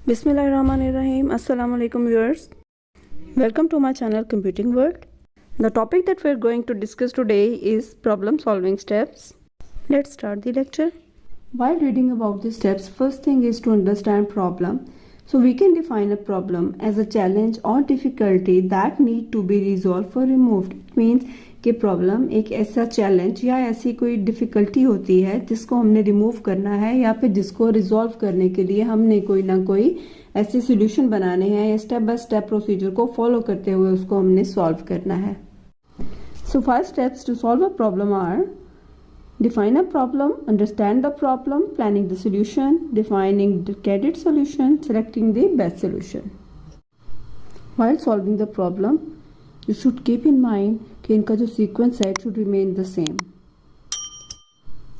Bismillahirrahmanirrahim. Assalamu alaikum viewers. Welcome to my channel Computing World. The topic that we are going to discuss today is problem solving steps. Let's start the lecture. While reading about the steps, first thing is to understand problem. So we can define a problem as a challenge or difficulty that need to be resolved or removed. It means कि problem एक ऐसा challenge या ऐसी कोई difficulty होती है जिसको हमने रिमूव करना है या फिर जिसको रिजॉल्व करने के लिए हमने कोई ना कोई ऐसे सॉल्यूशन बनाने हैं या स्टेप बाय स्टेप प्रोसीजर को फॉलो करते हुए उसको हमने सॉल्व करना है. So 5 steps to solve a problem are: define a problem, understand the problem, planning the solution, defining the candidate solution, selecting the best solution. While solving the problem, you should keep in mind कि इनका जो sequence है should remain the same.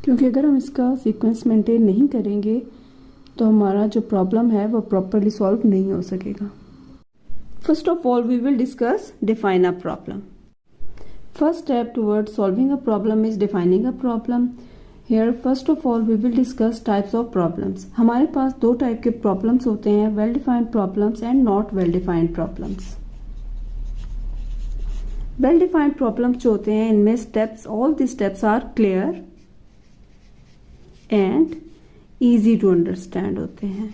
क्योंकि अगर हम इसका sequence maintain नहीं करेंगे तो हमारा जो प्रॉब्लम है वो प्रॉपरली सॉल्व नहीं हो सकेगा. First of all we will discuss define a problem. First step towards solving a problem is defining a problem. Here first of all we will discuss types of problems. हमारे पास दो type के problems होते हैं, well defined problems and not well defined problems. well defined problems जो होते हैं इनमें steps, all the steps are clear and easy to understand होते हैं.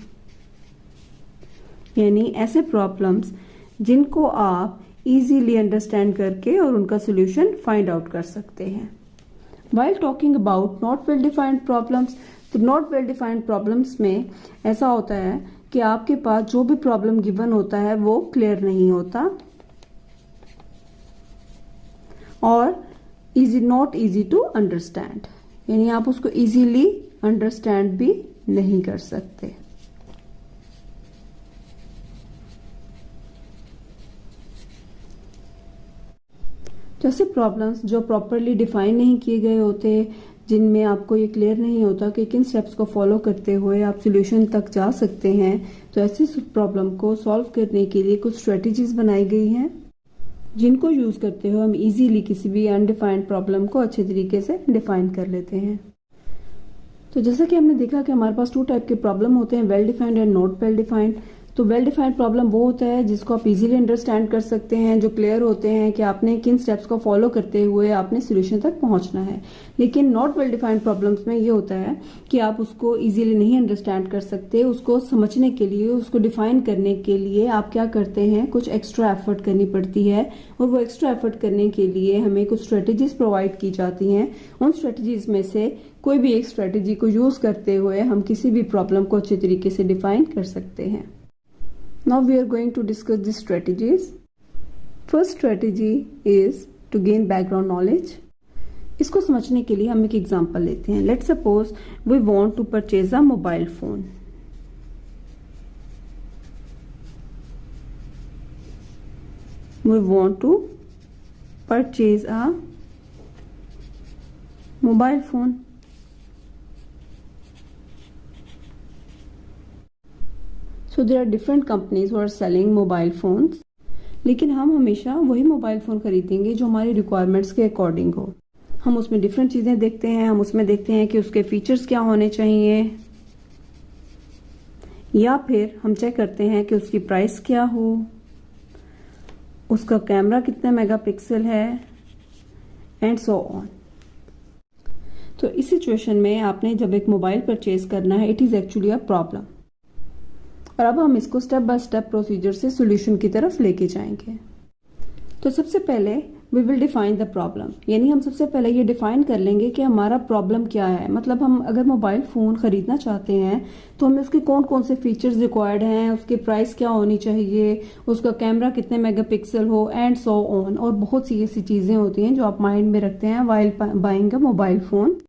यानी ऐसे प्रॉब्लम्स जिनको आप इजीली अंडरस्टैंड करके और उनका सोल्यूशन फाइंड आउट कर सकते हैं. While talking about not well defined problems, तो नॉट वेल डिफाइंड प्रॉब्लम्स में ऐसा होता है कि आपके पास जो भी प्रॉब्लम गिवन होता है वो क्लियर नहीं होता और नॉट इजी टू अंडरस्टैंड, यानी आप उसको इजीली अंडरस्टैंड भी नहीं कर सकते. जैसे प्रॉब्लम्स जो प्रॉपरली डिफाइन नहीं किए गए होते, जिनमें आपको ये क्लियर नहीं होता कि किन स्टेप्स को फॉलो करते हुए आप सॉल्यूशन तक जा सकते हैं, तो ऐसी प्रॉब्लम को सॉल्व करने के लिए कुछ स्ट्रेटजीज बनाई गई हैं जिनको यूज करते हुए हम इजीली किसी भी अनडिफाइंड प्रॉब्लम को अच्छे तरीके से डिफाइन कर लेते हैं. तो जैसा कि हमने देखा कि हमारे पास 2 टाइप के प्रॉब्लम होते हैं, well defined and not well defined. तो वेल डिफाइंड प्रॉब्लम वो होता है जिसको आप इजीली अंडरस्टैंड कर सकते हैं, जो क्लियर होते हैं कि आपने किन स्टेप्स को फॉलो करते हुए आपने सॉल्यूशन तक पहुंचना है. लेकिन नॉट वेल डिफाइंड प्रॉब्लम्स में ये होता है कि आप उसको इजीली नहीं अंडरस्टैंड कर सकते. उसको समझने के लिए, उसको डिफाइन करने के लिए आप क्या करते हैं, कुछ एक्स्ट्रा एफर्ट करनी पड़ती है और वो एक्स्ट्रा एफर्ट करने के लिए हमें कुछ स्ट्रेटेजीज प्रोवाइड की जाती हैं. उन स्ट्रेटेजीज में से कोई भी एक स्ट्रेटेजी को यूज करते हुए हम किसी भी प्रॉब्लम को अच्छे तरीके से डिफाइन कर सकते हैं. Now we are going to discuss the strategies. First strategy is to gain background knowledge. इसको समझने के लिए हम एक एग्जांपल लेते हैं. Let's suppose we want to purchase a mobile phone. We want to purchase a mobile phone. So there are different companies who are selling mobile phones. लेकिन हम हमेशा वही मोबाइल फ़ोन खरीदेंगे जो हमारी रिक्वायरमेंट्स के अकॉर्डिंग हो. हम उसमें डिफरेंट चीज़ें देखते हैं, हम उसमें देखते हैं कि उसके फीचर्स क्या होने चाहिए, या फिर हम चेक करते हैं कि उसकी प्राइस क्या हो, उसका कैमरा कितने मेगापिक्सल है एंड सो ऑन. तो इस सिचुएशन में आपने जब एक मोबाइल परचेज करना है, it is actually a problem. और अब हम इसको स्टेप बाय स्टेप प्रोसीजर से सॉल्यूशन की तरफ लेके जाएंगे. तो सबसे पहले we will define the problem, यानी हम सबसे पहले ये डिफाइन कर लेंगे कि हमारा प्रॉब्लम क्या है. मतलब हम अगर मोबाइल फ़ोन ख़रीदना चाहते हैं तो हमें उसके कौन कौन से फीचर्स रिक्वायर्ड हैं, उसकी प्राइस क्या होनी चाहिए, उसका कैमरा कितने मेगापिक्सल हो एंड सो ऑन. और बहुत सी ऐसी चीज़ें होती हैं जो आप माइंड में रखते हैं while buying a mobile phone.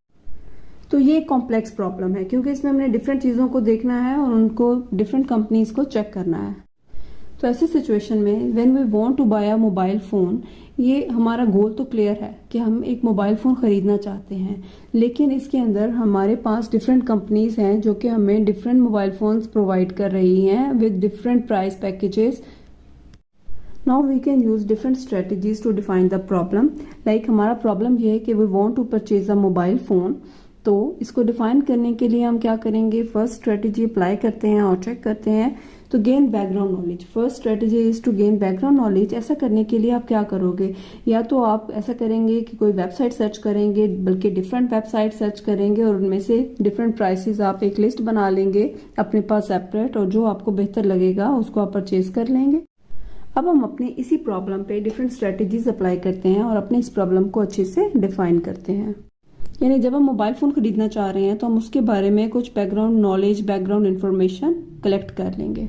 तो ये एक कॉम्प्लेक्स प्रॉब्लम है क्योंकि इसमें हमने डिफरेंट चीज़ों को देखना है और उनको डिफरेंट कंपनीज को चेक करना है. तो ऐसी सिचुएशन में when we want to buy a mobile phone, ये हमारा गोल तो क्लियर है कि हम एक मोबाइल फ़ोन ख़रीदना चाहते हैं, लेकिन इसके अंदर हमारे पास डिफरेंट कंपनीज हैं जो कि हमें डिफरेंट मोबाइल फ़ोन्स प्रोवाइड कर रही हैं with different price packages. Now we can use different strategies to define the problem. Like हमारा प्रॉब्लम ये है कि we want to purchase a mobile phone. तो इसको डिफाइन करने के लिए हम क्या करेंगे, फर्स्ट स्ट्रेटेजी अप्लाई करते हैं और चेक करते हैं। तो gain background knowledge, first strategy is to gain background knowledge. ऐसा करने के लिए आप क्या करोगे, या तो आप ऐसा करेंगे कि कोई वेबसाइट सर्च करेंगे, बल्कि डिफरेंट वेबसाइट सर्च करेंगे और उनमें से डिफरेंट प्राइसेस आप एक लिस्ट बना लेंगे अपने पास सेपरेट, और जो आपको बेहतर लगेगा उसको आप परचेज कर लेंगे। अब हम अपने इसी प्रॉब्लम पे डिफरेंट स्ट्रेटेजीज अप्लाई करते हैं और अपने इस प्रॉब्लम को अच्छे से डिफाइन करते हैं। यानी जब हम मोबाइल फोन खरीदना चाह रहे हैं तो हम उसके बारे में कुछ background knowledge, background information collect कर लेंगे।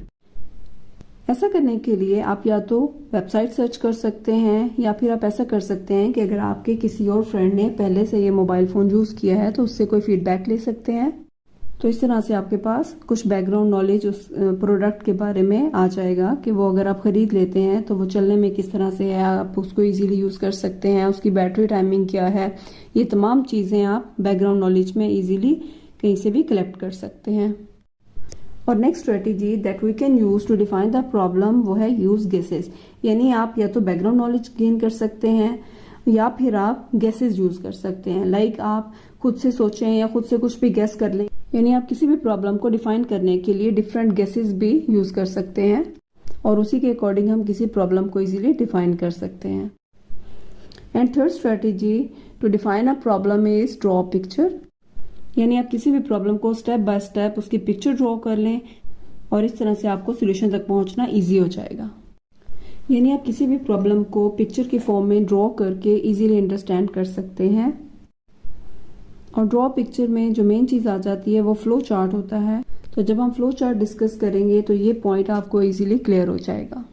ऐसा करने के लिए आप या तो वेबसाइट सर्च कर सकते हैं, या फिर आप ऐसा कर सकते हैं कि अगर आपके किसी और फ्रेंड ने पहले से ये मोबाइल फोन यूज किया है तो उससे कोई फीडबैक ले सकते हैं। तो इस तरह से आपके पास कुछ बैकग्राउंड नॉलेज उस प्रोडक्ट के बारे में आ जाएगा कि वो अगर आप खरीद लेते हैं तो वो चलने में किस तरह से है, आप उसको इजीली यूज कर सकते हैं, उसकी बैटरी टाइमिंग क्या है, ये तमाम चीजें आप बैकग्राउंड नॉलेज में इजीली कहीं से भी कलेक्ट कर सकते हैं। और next strategy that we can use to define the problem वो है यूज गेसेस। यानी आप या तो बैकग्राउंड नॉलेज गेन कर सकते हैं या फिर आप गेसेस यूज कर सकते हैं। लाइक आप खुद से सोचें या खुद से कुछ भी गेस कर लें। यानी आप किसी भी प्रॉब्लम को डिफाइन करने के लिए डिफरेंट गेसेस भी यूज कर सकते हैं और उसी के अकॉर्डिंग हम किसी प्रॉब्लम को इजीली डिफाइन कर सकते हैं। And third strategy to define a problem is draw picture. यानी आप किसी भी प्रॉब्लम को स्टेप बाय स्टेप उसकी पिक्चर ड्रॉ कर लें और इस तरह से आपको सोल्यूशन तक पहुंचना इजी हो जाएगा। यानी आप किसी भी प्रॉब्लम को पिक्चर के फॉर्म में ड्रॉ करके इजीली अंडरस्टैंड कर सकते हैं। और ड्रॉ पिक्चर में जो मेन चीज आ जाती है वो फ्लो चार्ट होता है। तो जब हम फ्लो चार्ट डिस्कस करेंगे तो ये पॉइंट आपको इजीली क्लियर हो जाएगा।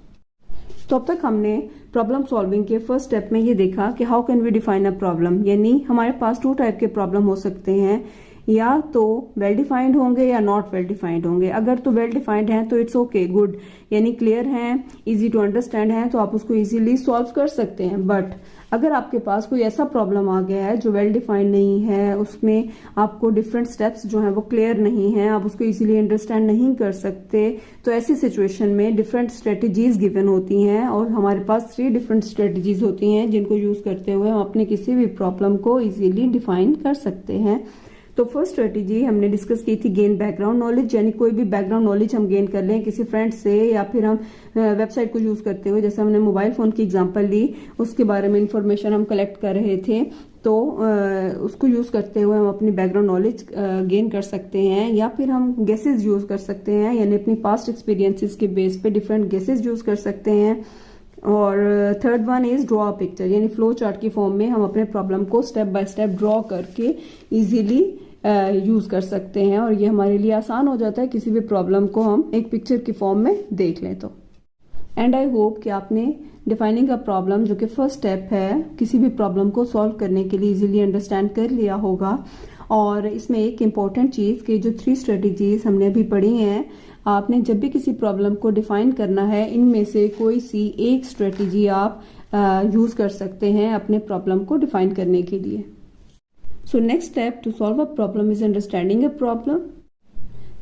तो अब तक हमने प्रॉब्लम सॉल्विंग के फर्स्ट स्टेप में ये देखा कि how can we define a problem. यानी हमारे पास 2 टाइप के प्रॉब्लम हो सकते हैं, या तो वेल डिफाइंड होंगे या नॉट वेल डिफाइंड होंगे। अगर तो वेल डिफाइंड है तो इट्स ओके, गुड, यानी क्लियर हैं, इजी टू अंडरस्टैंड है, तो आप उसको इजीली सॉल्व कर सकते हैं। बट अगर आपके पास कोई ऐसा प्रॉब्लम आ गया है जो वेल डिफाइंड नहीं है, उसमें आपको डिफरेंट स्टेप्स जो हैं वो क्लियर नहीं है, आप उसको इजीली अंडरस्टैंड नहीं कर सकते, तो ऐसी सिचुएशन में डिफरेंट स्ट्रेटेजीज गिवन होती हैं और हमारे पास 3 डिफरेंट स्ट्रेटेजीज होती हैं जिनको यूज करते हुए हम अपने किसी भी प्रॉब्लम को इजीली डिफाइन कर सकते हैं। तो फर्स्ट स्ट्रेटेजी हमने डिस्कस की थी गेन बैकग्राउंड नॉलेज। यानी कोई भी बैकग्राउंड नॉलेज हम गेन कर लें किसी फ्रेंड से, या फिर हम वेबसाइट को यूज करते हुए, जैसे हमने मोबाइल फोन की एग्जांपल ली, उसके बारे में इंफॉर्मेशन हम कलेक्ट कर रहे थे, तो उसको यूज करते हुए हम अपनी बैकग्राउंड नॉलेज गेन कर सकते हैं। या फिर हम गेसेस यूज कर सकते हैं, यानी अपनी पास्ट एक्सपीरियंसेस के बेस पे डिफरेंट गेसेस यूज कर सकते हैं। और third one is draw picture, यानी फ्लो चार्ट की फॉर्म में हम अपने प्रॉब्लम को स्टेप बाय स्टेप ड्रॉ करके इजीली यूज कर सकते हैं, और ये हमारे लिए आसान हो जाता है किसी भी प्रॉब्लम को हम एक पिक्चर की फॉर्म में देख लें तो। एंड आई होप कि आपने डिफाइनिंग अ प्रॉब्लम, जो कि फर्स्ट स्टेप है किसी भी प्रॉब्लम को सॉल्व करने के लिए, इजीली अंडरस्टैंड कर लिया होगा। और इसमें एक इम्पॉर्टेंट चीज कि जो 3 स्ट्रेटेजीज हमने अभी पढ़ी हैं, आपने जब भी किसी प्रॉब्लम को डिफाइन करना है, इनमें से कोई सी एक स्ट्रेटेजी आप यूज कर सकते हैं अपने प्रॉब्लम को डिफाइन करने के लिए। So next step to solve a problem is understanding a problem.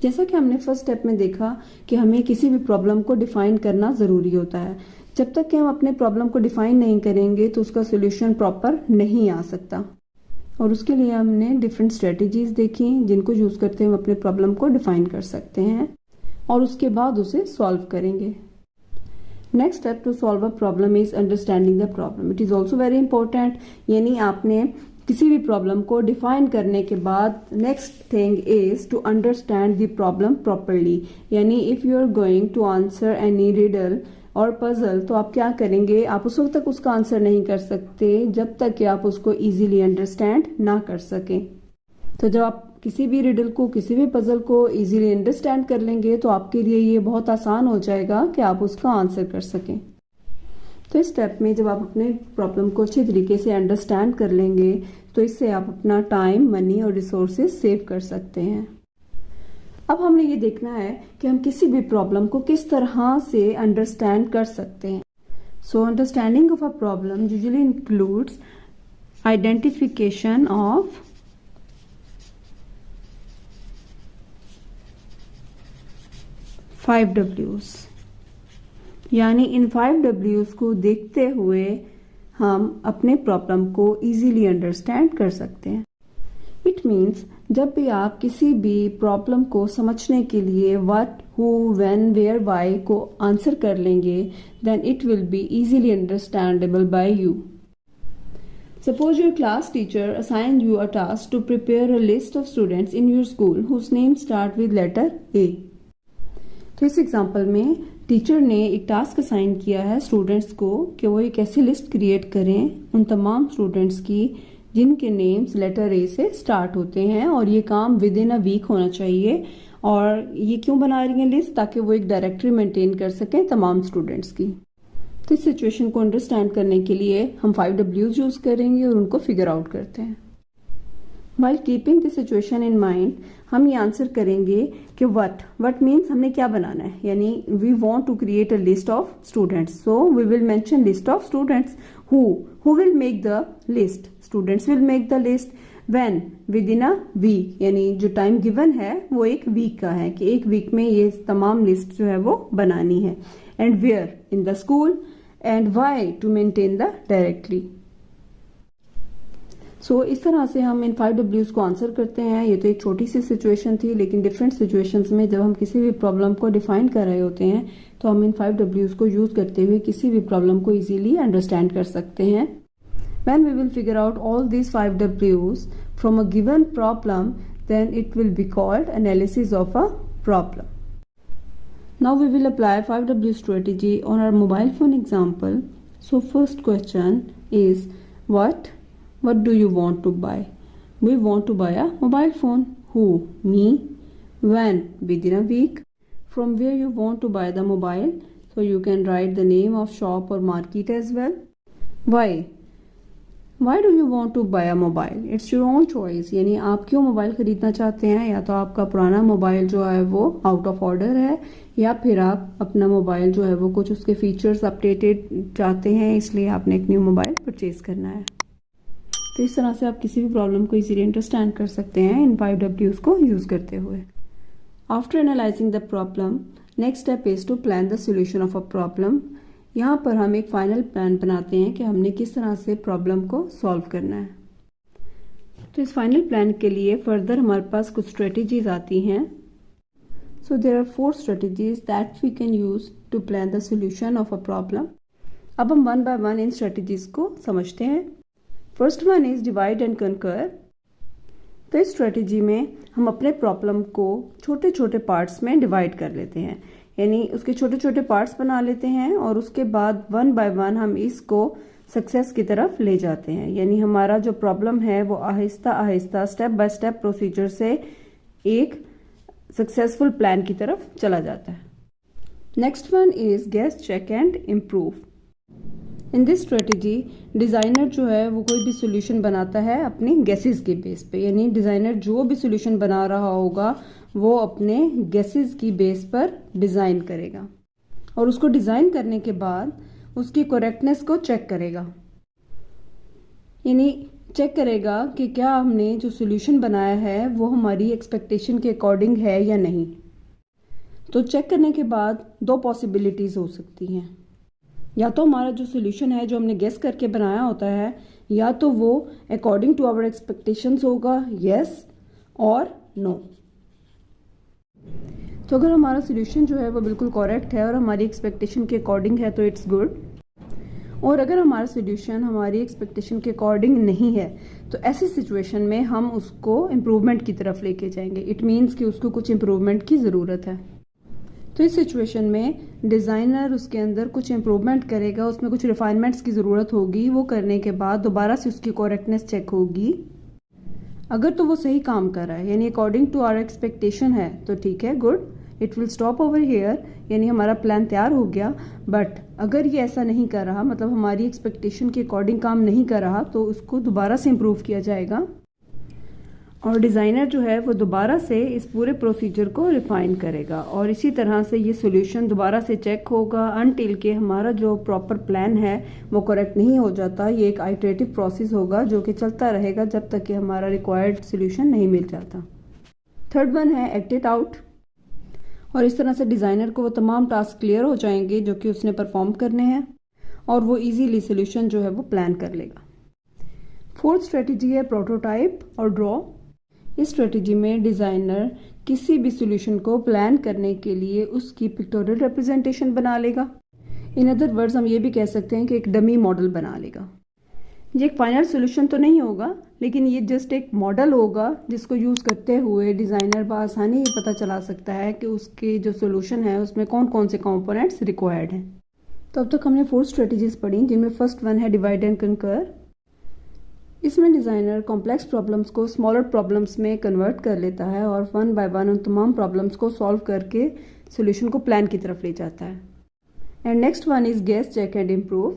जैसा कि हमने फर्स्ट स्टेप में देखा कि हमें किसी भी प्रॉब्लम को डिफाइन करना जरूरी होता है। जब तक कि हम अपने प्रॉब्लम को डिफाइन नहीं करेंगे तो उसका सोल्यूशन प्रॉपर नहीं आ सकता, और उसके लिए हमने डिफरेंट स्ट्रेटेजीज देखी जिनको यूज करते हुए अपने प्रॉब्लम को डिफाइन कर सकते हैं और उसके बाद उसे सॉल्व करेंगे। Next step to solve a problem is understanding the problem. It is also very important. यानी आपने किसी भी प्रॉब्लम को डिफाइन करने के बाद next thing is to understand the problem properly. यानी if you are going to answer any riddle और पजल, तो आप क्या करेंगे, आप उस वक्त तक उसका आंसर नहीं कर सकते जब तक कि आप उसको इजीली अंडरस्टैंड ना कर सकें। तो जब आप किसी भी रिडल को, किसी भी पजल को इजीली अंडरस्टैंड कर लेंगे तो आपके लिए ये बहुत आसान हो जाएगा कि आप उसका आंसर कर सकें। तो इस स्टेप में जब आप अपने प्रॉब्लम को अच्छी तरीके से अंडरस्टैंड कर लेंगे तो इससे आप अपना टाइम, मनी और रिसोर्सेज सेव कर सकते हैं। अब हमने ये देखना है कि हम किसी भी प्रॉब्लम को किस तरह से अंडरस्टैंड कर सकते हैं। So understanding of a problem usually includes identification of five W's। यानी इन 5 W's को देखते हुए हम अपने प्रॉब्लम को इजीली अंडरस्टैंड कर सकते हैं। इट मीन्स जब भी आप किसी भी प्रॉब्लम को समझने के लिए what, who, when, where, why को आंसर कर लेंगे, then it will be easily understandable by you. Suppose your class teacher assigned you a task to prepare a list of students in your school whose names start with letter A. तो इस example में teacher ने एक task assign किया है students को कि वो एक ऐसी लिस्ट क्रिएट करें उन तमाम स्टूडेंट्स की जिनके नेम्स लेटर ए से स्टार्ट होते हैं, और ये काम विद इन अ वीक होना चाहिए. और ये क्यों बना रही है लिस्ट? ताकि वो एक डायरेक्टरी मेंटेन कर सकें तमाम स्टूडेंट्स की. तो इस सिचुएशन को अंडरस्टैंड करने के लिए हम 5 W's यूज करेंगे और उनको फिगर आउट करते हैं. While keeping the situation in mind, हम ये आंसर करेंगे कि what means हमने क्या बनाना है, यानी we want to create a list of students, so we will mention list of students. Who will make the list? Students will make the list. When? Within a week, यानी जो time given है वो एक week का है कि एक week में ये तमाम लिस्ट जो है वो बनानी है. And where? In the school. And why? To maintain the directory. So इस तरह से हम इन 5 W's को आंसर करते हैं. ये तो एक छोटी सी सिचुएशन थी, लेकिन डिफरेंट सिचुएशंस में जब हम किसी भी प्रॉब्लम को डिफाइन कर रहे होते हैं तो हम इन 5 W's को यूज करते हुए किसी भी प्रॉब्लम को इजीली अंडरस्टैंड कर सकते हैं. When we will figure out all these 5 W's from a given problem, then it will be called analysis of a problem. Now we will apply 5W strategy on our mobile phone example. So first question is what do you want to buy? We want to buy a mobile phone. Who? Me. When? Within a week. From where you want to buy the mobile? So you can write the name of shop or market as well. Why do you want to buy a mobile? It's your own choice. यानी आप क्यों mobile खरीदना चाहते हैं? या तो आपका पुराना मोबाइल जो है वो आउट ऑफ ऑर्डर है, या फिर आप अपना मोबाइल जो है वो कुछ उसके फीचर्स अपडेटेड चाहते हैं, इसलिए आपने एक न्यू मोबाइल परचेज करना है. तो इस तरह से आप किसी भी प्रॉब्लम को इजीली अंडरस्टैंड कर सकते हैं इन 5 W's को यूज करते हुए. After analysing the problem, next step is to plan the solution of a problem. यहाँ पर हम एक फाइनल प्लान बनाते हैं कि हमने किस तरह से प्रॉब्लम को सॉल्व करना है. तो इस फाइनल प्लान के लिए फर्दर हमारे पास कुछ स्ट्रेटजीज आती हैं. So there are 4 strategies that we can use to plan the solution of a problem. अब हम 1 बाय 1 इन स्ट्रेटजीज को समझते हैं. First one is divide and कंकर. तो इस स्ट्रेटजी में हम अपने प्रॉब्लम को छोटे छोटे पार्ट्स में डिवाइड कर लेते हैं, यानी उसके छोटे छोटे पार्ट्स बना लेते हैं और उसके बाद 1 बाय 1 हम इसको सक्सेस की तरफ ले जाते हैं. यानी हमारा जो प्रॉब्लम है वो Aahista Aahista step by step procedure से एक सक्सेसफुल प्लान की तरफ चला जाता है. Next one is guess, check and improve. In this strategy designer जो है वो कोई भी सोल्यूशन बनाता है अपनी गेसेस के बेस पे, यानी डिज़ाइनर जो भी सोल्यूशन बना रहा होगा वो अपने गेसेस की बेस पर डिज़ाइन करेगा और उसको डिज़ाइन करने के बाद उसकी करेक्टनेस को चेक करेगा. यानी चेक करेगा कि क्या हमने जो सोल्यूशन बनाया है वो हमारी एक्सपेक्टेशन के अकॉर्डिंग है या नहीं. तो चेक करने के बाद 2 पॉसिबिलिटीज़ हो सकती हैं. या तो हमारा जो सोल्यूशन है जो हमने गेस करके बनाया होता है, या तो वो अकॉर्डिंग टू आवर एक्सपेक्टेशंस होगा, यस और नो. तो अगर हमारा सोल्यूशन जो है वो बिल्कुल करेक्ट है और हमारी एक्सपेक्टेशन के अकॉर्डिंग है तो इट्स गुड. और अगर हमारा सोल्यूशन हमारी एक्सपेक्टेशन के अकॉर्डिंग नहीं है तो ऐसी सिचुएशन में हम उसको इम्प्रूवमेंट की तरफ लेके जाएंगे. इट मीन्स कि उसको कुछ इम्प्रूवमेंट की ज़रूरत है. तो इस सिचुएशन में डिज़ाइनर उसके अंदर कुछ इम्प्रूवमेंट करेगा, उसमें कुछ रिफाइनमेंट्स की ज़रूरत होगी. वो करने के बाद दोबारा से उसकी करेक्टनेस चेक होगी. अगर तो वो सही काम कर रहा है, यानी अकॉर्डिंग टू आवर एक्सपेक्टेशन है, तो ठीक है, good, it will stop over here, यानी हमारा प्लान तैयार हो गया. बट अगर ये ऐसा नहीं कर रहा, मतलब हमारी एक्सपेक्टेशन के अकॉर्डिंग काम नहीं कर रहा, तो उसको दोबारा से इम्प्रूव किया जाएगा और डिज़ाइनर जो है वो दोबारा से इस पूरे प्रोसीजर को रिफाइन करेगा. और इसी तरह से ये सोल्यूशन दोबारा से चेक होगा अनटिल के हमारा जो प्रॉपर प्लान है वो करेक्ट नहीं हो जाता. ये एक आइटरेटिव प्रोसेस होगा जो कि चलता रहेगा जब तक कि हमारा रिक्वायर्ड सोल्यूशन नहीं मिल जाता. थर्ड वन है एक्ट इट आउट. और इस तरह से डिज़ाइनर को वो तमाम टास्क क्लियर हो जाएंगे जो कि उसने परफॉर्म करने हैं और वो इजीली सोल्यूशन जो है वो प्लान कर लेगा. फोर्थ स्ट्रेटजी है प्रोटोटाइप और ड्रॉ. इस स्ट्रेटजी में डिज़ाइनर किसी भी सॉल्यूशन को प्लान करने के लिए उसकी पिक्टोरियल रिप्रेजेंटेशन बना लेगा। इन अदर वर्ड्स हम ये भी कह सकते हैं कि एक डमी मॉडल बना लेगा। ये एक फाइनल सॉल्यूशन तो नहीं होगा, लेकिन ये जस्ट एक मॉडल होगा जिसको यूज़ करते हुए डिज़ाइनर बआसानी ये पता चला सकता है कि उसके जो सॉल्यूशन है उसमें कौन कौन से कंपोनेंट्स रिक्वायर्ड हैं। तो अब तक हमने 4 स्ट्रेटजीज पढ़ी, जिनमें फर्स्ट वन है डिवाइड एंड कंकर। इसमें डिज़ाइनर कॉम्प्लेक्स प्रॉब्लम्स को स्मॉलर प्रॉब्लम्स में कन्वर्ट कर लेता है और वन बाय वन उन तमाम प्रॉब्लम्स को सॉल्व करके सॉल्यूशन को प्लान की तरफ ले जाता है। And next one is guess, check and improve.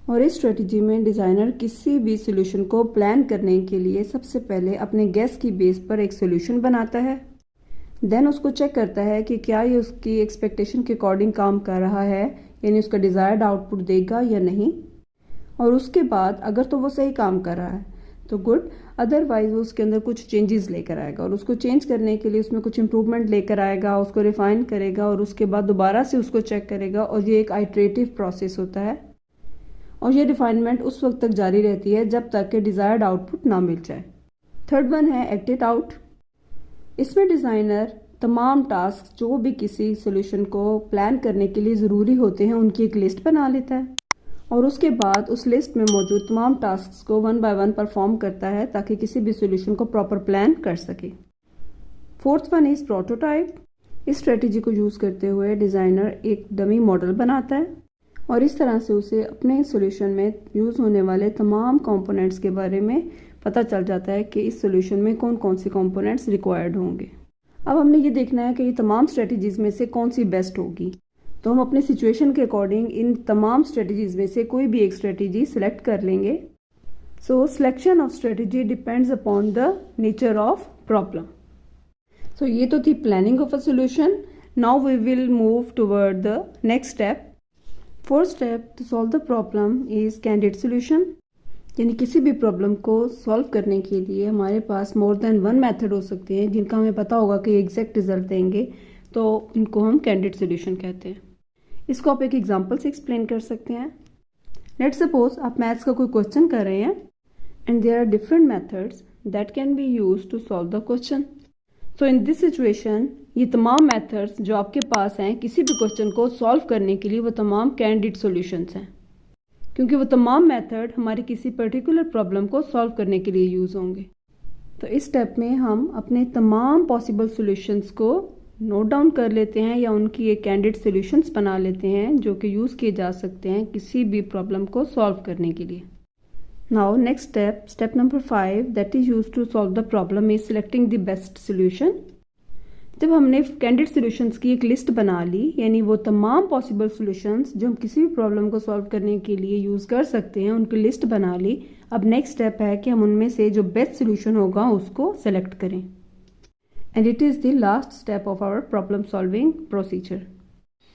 और इस स्ट्रेटजी में डिज़ाइनर किसी भी सॉल्यूशन को प्लान करने के लिए सबसे पहले अपने गेस की बेस पर एक सॉल्यूशन बनाता है, देन उसको चेक करता है कि क्या ये उसकी एक्सपेक्टेशन के अकॉर्डिंग काम कर रहा है, यानी उसका डिज़ायर्ड आउटपुट देगा या नहीं। और उसके बाद अगर तो वो सही काम कर रहा है तो गुड, अदरवाइज वो उसके अंदर कुछ चेंजेस लेकर आएगा और उसको चेंज करने के लिए उसमें कुछ इंप्रूवमेंट लेकर आएगा, उसको रिफाइन करेगा और उसके बाद दोबारा से उसको चेक करेगा। और ये एक आइटरेटिव प्रोसेस होता है और ये रिफाइनमेंट उस वक्त तक जारी रहती है जब तक कि डिज़ायर्ड आउटपुट ना मिल जाए। थर्ड वन है एक्ट इट आउट। इसमें डिज़ाइनर तमाम टास्क जो भी किसी सॉल्यूशन को प्लान करने के लिए ज़रूरी होते हैं उनकी एक लिस्ट बना लेता है और उसके बाद उस लिस्ट में मौजूद तमाम टास्क को वन बाय वन परफॉर्म करता है ताकि किसी भी सॉल्यूशन को प्रॉपर प्लान कर सके। Fourth one is prototype. इस स्ट्रेटजी को यूज़ करते हुए डिज़ाइनर एक डमी मॉडल बनाता है और इस तरह से उसे अपने सॉल्यूशन में यूज़ होने वाले तमाम कंपोनेंट्स के बारे में पता चल जाता है कि इस सॉल्यूशन में कौन कौन से कंपोनेंट्स रिक्वायर्ड होंगे। अब हमने ये देखना है कि ये तमाम स्ट्रेटजीज़ में से कौन सी बेस्ट होगी, तो हम अपने सिचुएशन के अकॉर्डिंग इन तमाम स्ट्रेटजीज़ में से कोई भी एक स्ट्रेटजी सिलेक्ट कर लेंगे। So selection of strategy depends upon the nature of problem. So ये तो थी planning of a solution. Now we will move toward the next step. Fourth step to solve the problem is candidate solution. यानी किसी भी problem को solve करने के लिए हमारे पास मोर देन वन मेथड हो सकते हैं जिनका हमें पता होगा कि एग्जैक्ट रिजल्ट देंगे, तो इनको हम कैंडिडेट सॉल्यूशन कहते हैं। इसको आप एक एग्जांपल से एक्सप्लेन कर सकते हैं। लेट्स सपोज आप मैथ्स का कोई क्वेश्चन कर रहे हैं and there are different methods that can be used to solve the question. So in this situation ये तमाम मेथड्स जो आपके पास हैं किसी भी क्वेश्चन को सॉल्व करने के लिए वो तमाम कैंडिडेट सॉल्यूशंस हैं, क्योंकि वो तमाम मेथड हमारी किसी पर्टिकुलर प्रॉब्लम को सॉल्व करने के लिए यूज़ होंगे। तो इस स्टेप में हम अपने तमाम पॉसिबल सॉल्यूशंस को नोट डाउन कर लेते हैं या उनकी एक कैंडिडेट सॉल्यूशंस बना लेते हैं जो कि यूज़ किए जा सकते हैं किसी भी प्रॉब्लम को सॉल्व करने के लिए। Now next step, step number 5, that is used to solve the problem is selecting the best solution. जब हमने कैंडिडेट सॉल्यूशंस की एक लिस्ट बना ली, यानी वो तमाम पॉसिबल सॉल्यूशंस जो हम किसी भी प्रॉब्लम को सॉल्व करने के लिए यूज़ कर सकते हैं उनकी लिस्ट बना ली, अब नेक्स्ट स्टेप है कि हम उनमें से जो बेस्ट सॉल्यूशन होगा उसको सेलेक्ट करें। And it is the last step of our problem solving procedure.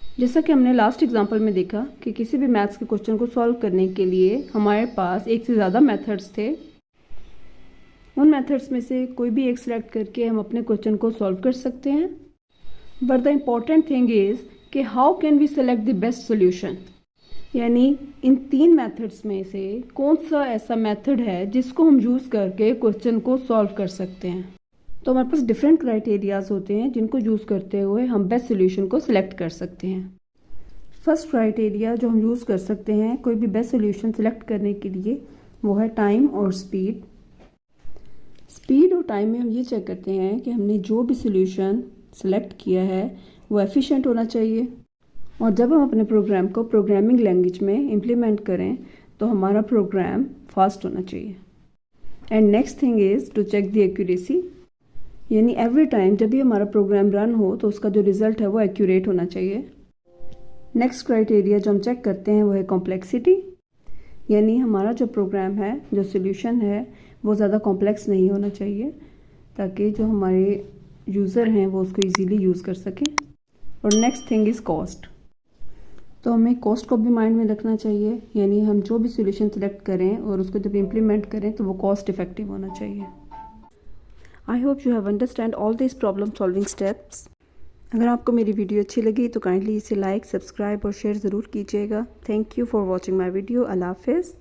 जैसा कि हमने लास्ट एग्जांपल में देखा कि किसी भी मैथ्स के क्वेश्चन को सॉल्व करने के लिए हमारे पास एक से ज़्यादा मेथड्स थे। उन मेथड्स में से कोई भी एक सिलेक्ट करके हम अपने क्वेश्चन को सॉल्व कर सकते हैं। But the important thing is कि how can we select the best solution, यानी इन 3 मेथड्स में से कौन सा ऐसा मेथड है जिसको हम यूज़ करके क्वेश्चन को सॉल्व कर सकते हैं। तो हमारे पास डिफरेंट क्राइटेरियाज होते हैं जिनको यूज़ करते हुए हम बेस्ट सॉल्यूशन को सिलेक्ट कर सकते हैं। फर्स्ट क्राइटेरिया जो हम यूज़ कर सकते हैं कोई भी बेस्ट सॉल्यूशन सिलेक्ट करने के लिए वो है टाइम और स्पीड। स्पीड और टाइम में हम ये चेक करते हैं कि हमने जो भी सॉल्यूशन सिलेक्ट किया है वो एफिशिएंट होना चाहिए, और जब हम अपने प्रोग्राम को प्रोग्रामिंग लैंग्वेज में इम्प्लीमेंट करें तो हमारा प्रोग्राम फास्ट होना चाहिए। And next thing is to check the accuracy, यानी एवरी टाइम जब भी हमारा प्रोग्राम रन हो तो उसका जो रिज़ल्ट है वो एक्यूरेट होना चाहिए। नेक्स्ट क्राइटेरिया जो हम चेक करते हैं वो है कॉम्प्लेक्सिटी, यानी हमारा जो प्रोग्राम है, जो सॉल्यूशन है वो ज़्यादा कॉम्प्लेक्स नहीं होना चाहिए ताकि जो हमारे यूज़र हैं वो उसको इजीली यूज़ कर सकें। और नेक्स्ट थिंग इज़ कॉस्ट, तो हमें कॉस्ट को भी माइंड में रखना चाहिए, यानी हम जो भी सॉल्यूशन सेलेक्ट करें और उसको जब इम्प्लीमेंट करें तो वो कॉस्ट इफेक्टिव होना चाहिए। I hope you have understand all this problem solving steps. अगर आपको मेरी वीडियो अच्छी लगी तो काइंडली इसे लाइक, सब्सक्राइब और शेयर ज़रूर कीजिएगा। Thank you for watching my video. अल्लाह हाफिज़।